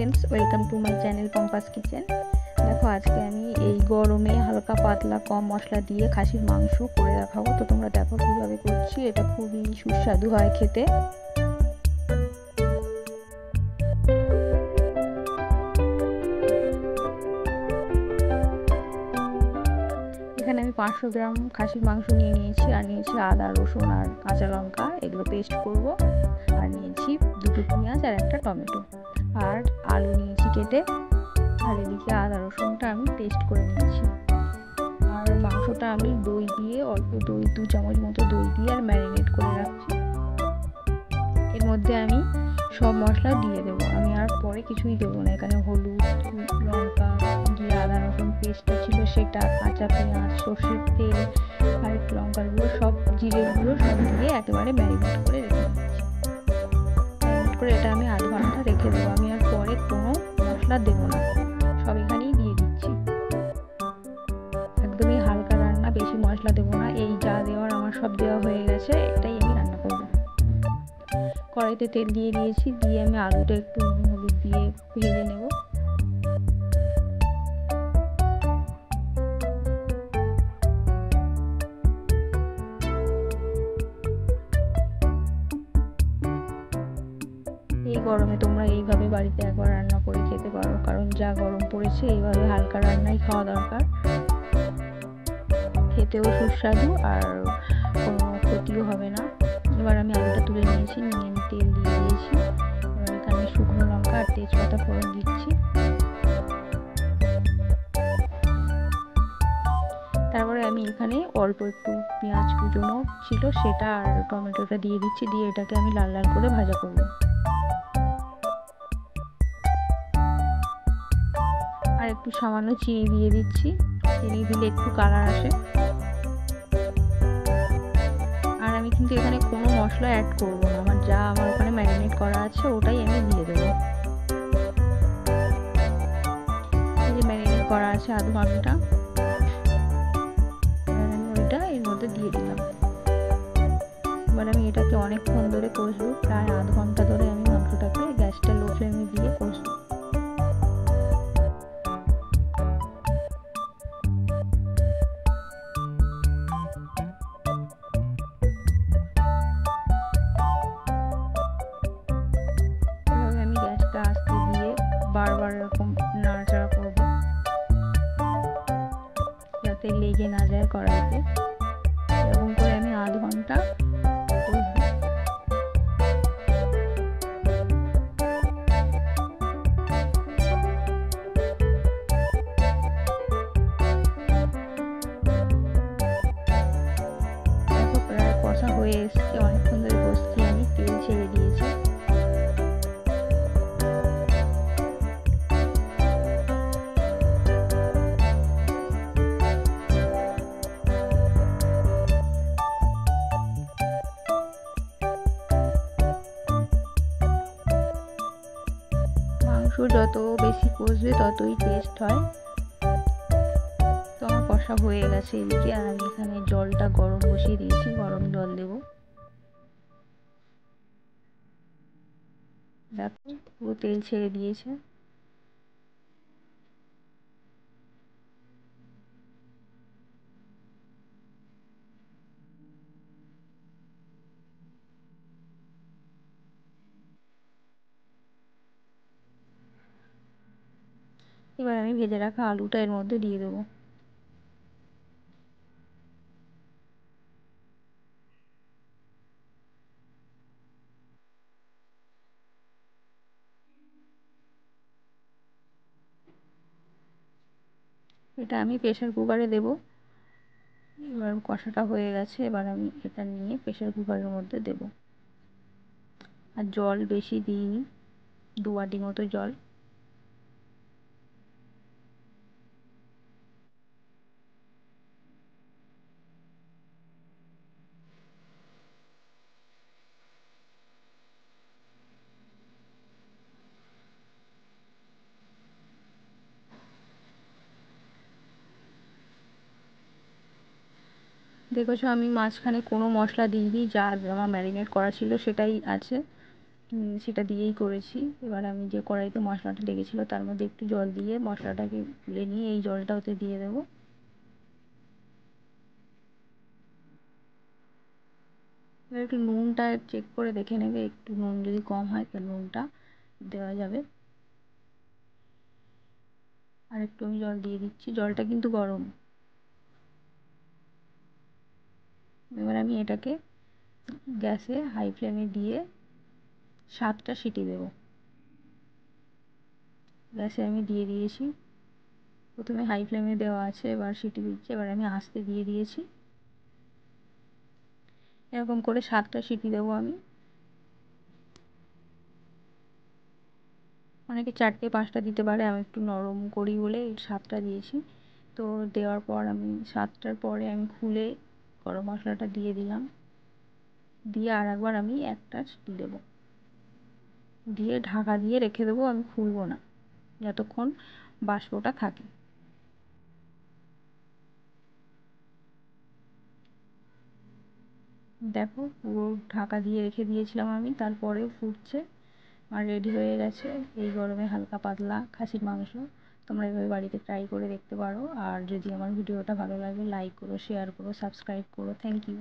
Friends welcome to my channel Pampa's kitchen. देखो आज के আমি এই গরমে হালকা পাতলা কম মশলা দিয়ে খাসির মাংস করে দেখাবো। তো তোমরা দেখো কিভাবে করছি। এটা খুবই সুস্বাদু হয় খেতে। এখানে আমি 500 গ্রাম খাসির মাংস নিয়ে নিয়েছি, আর নিয়েছি আদা রসুন আর কাঁচা লঙ্কা, এগুলো পেস্ট করব। আর নিয়েছি দুটো পেঁয়াজ আর একটা টমেটো, আর আলু নিয়েছি কেটে। আর এদিকে আদা রসুনটা আমি পেস্ট করে নিয়েছি। আর মাংসটা আমি দই দিয়ে, অল্প দই 2 চামচ মতো দই দিয়ে আর ম্যারিনেট করে রাখছি। এর মধ্যে আমি সব মশলা দিয়ে দেবো। আমি আর পরে কিছুই দেবো না। এখানে হলুদ, লঙ্কা, জিরা, আদা রসুন পেস্টটা ছিল সেটা, কাঁচা পেঁয়াজ, সর্ষের তেল আর একটু লঙ্কার গুঁড়ো, সব জিরের গুঁড়ো সব দিয়ে একেবারে ম্যারিনেট করে রেখে দিচ্ছি। ম্যারিনেট করে এটা আমি আধ ঘন্টা রেখে দেবো। আমি আর পরে কোনো মশলা দেবো না, সব এখানেই দিয়ে দিচ্ছি। একদমই হালকা রান্না, বেশি মশলা দেবো না। এই যা দেওয়ার আমার সব দেওয়া হয়ে গেছে, এটাই আমি রান্না করব। কড়াইতে তেল দিয়ে দিয়েছি, দিয়ে আমি আলুটা একটু হলুদ দিয়ে ভেজে নেব। এই গরমে তোমরা এইভাবে বাড়িতে একবার রান্না করে খেতে পারো, কারণ যা গরম পড়েছে এইভাবে হালকা রান্নাই খাওয়া দরকার। খেতেও সুস্বাদু আর কোনো ক্ষতিও হবে না। এবার আমি আলুটা তুলে নিয়েছি, নিয়ে আমি তেল দিয়ে দিয়েছি। এবার এখানে শুকনো লঙ্কা আর তেজপাতা ফোড়ন দিচ্ছি। তারপরে আমি এখানে অল্প একটু পেঁয়াজ কুচনো ছিল সেটা আর টমেটোটা দিয়ে দিচ্ছি, দিয়ে এটাকে আমি লাল লাল করে ভাজা করব। আর একটু সামান্য চিনি দিয়ে দিচ্ছি, চিনি দিলে একটু কালার আসে। আর আমি কিন্তু এখানে কোনো মশলা অ্যাড করব না, আমার ওখানে ম্যারিনেট করা আছে ওটাই আমি দিয়ে দেবো। এই যে ম্যারিনেট করা আছে আধ ঘন্টা, আমি ওইটা এর মধ্যে দিয়ে দিলাম। এবার আমি এটাকে অনেকক্ষণ ধরে কষবো, প্রায় আধ ঘন্টা ধরে আমি মাংসটাকে গ্যাসটা লো ফ্লেমে দিয়ে কষবো। আমি গ্যাসটা আস্তে দিয়ে বারবার এরকম নাড়াচাড়া করব, যাতে লেগে না যায় কড়াইতে। এরকম করে আমি আধ ঘন্টা কষবো। দেখো প্রায় কষা হয়ে এসছে, অনেকক্ষণ ধরে কষছি আমি, তেল ছেড়ে দিয়েছি। মাংস যত বেশি কষবে ততই টেস্ট হয়। তো আমার কষা হয়ে গেছে এদিকে, আর আমি এখানে জলটা গরম বসিয়ে দিয়েছি, গরম জল দেব। দেখো পুরো তেল ছেড়ে দিয়েছে। এবার আমি ভেজে রাখা আলুটা এর মধ্যে দিয়ে দেবো। এটা আমি প্রেসার কুকারে দেব। এবার কষাটা হয়ে গেছে, এবার আমি এটা নিয়ে প্রেসার কুকারের মধ্যে দেব। আর জল বেশি দিইনি, 2 বাটি মতো জল। দেখেছো আমি মাঝখানে কোনো মশলা দিইনি, যা আমার ম্যারিনেট করা ছিল সেটাই আছে। সেটা দিয়েই করেছি। এবার আমি যে কড়াইতে মশলাটা লেগেছিলো তার মধ্যে একটু জল দিয়ে মশলাটাকে তুলে নিয়ে এই জলটা ওতে দিয়ে দেবো। এবার একটু নুনটা চেক করে দেখে নেবে, একটু নুন যদি কম হয় তো নুনটা দেওয়া যাবে। আর একটু আমি জল দিয়ে দিচ্ছি, জলটা কিন্তু গরম। এবার আমি এটাকে গ্যাসে হাই ফ্লেমে দিয়ে 7টা সিটি দেবো। গ্যাসে আমি দিয়ে দিয়েছি, প্রথমে হাই ফ্লেমে দেওয়া আছে, এবার সিটি দিচ্ছি। এবার আমি আস্তে দিয়ে দিয়েছি, এরকম করে 7টা সিটি দেবো আমি। অনেকে 4টে 5টা দিতে পারে, আমি একটু নরম করি বলে 7টা দিয়েছি। তো দেওয়ার পর আমি 7টার পরে আমি খুলে গরম মশলাটা দিয়ে দিলাম, দিয়ে আর একবার আমি একটা সিটি দেবো, দিয়ে ঢাকা দিয়ে রেখে দেবো। আমি খুলবো না যতক্ষণ বাষ্পটা থাকে। দেখো পুরো ঢাকা দিয়ে রেখে দিয়েছিলাম আমি, তারপরেও ফুটছে আর রেডি হয়ে গেছে এই গরমে হালকা পাতলা খাসির মাংস। তোমরা এভাবে বাড়িতে ট্রাই করে দেখতে পারো। আর যদি আমার ভিডিওটা ভালো লাগে লাইক করো, শেয়ার করো, সাবস্ক্রাইব করো। Thank you.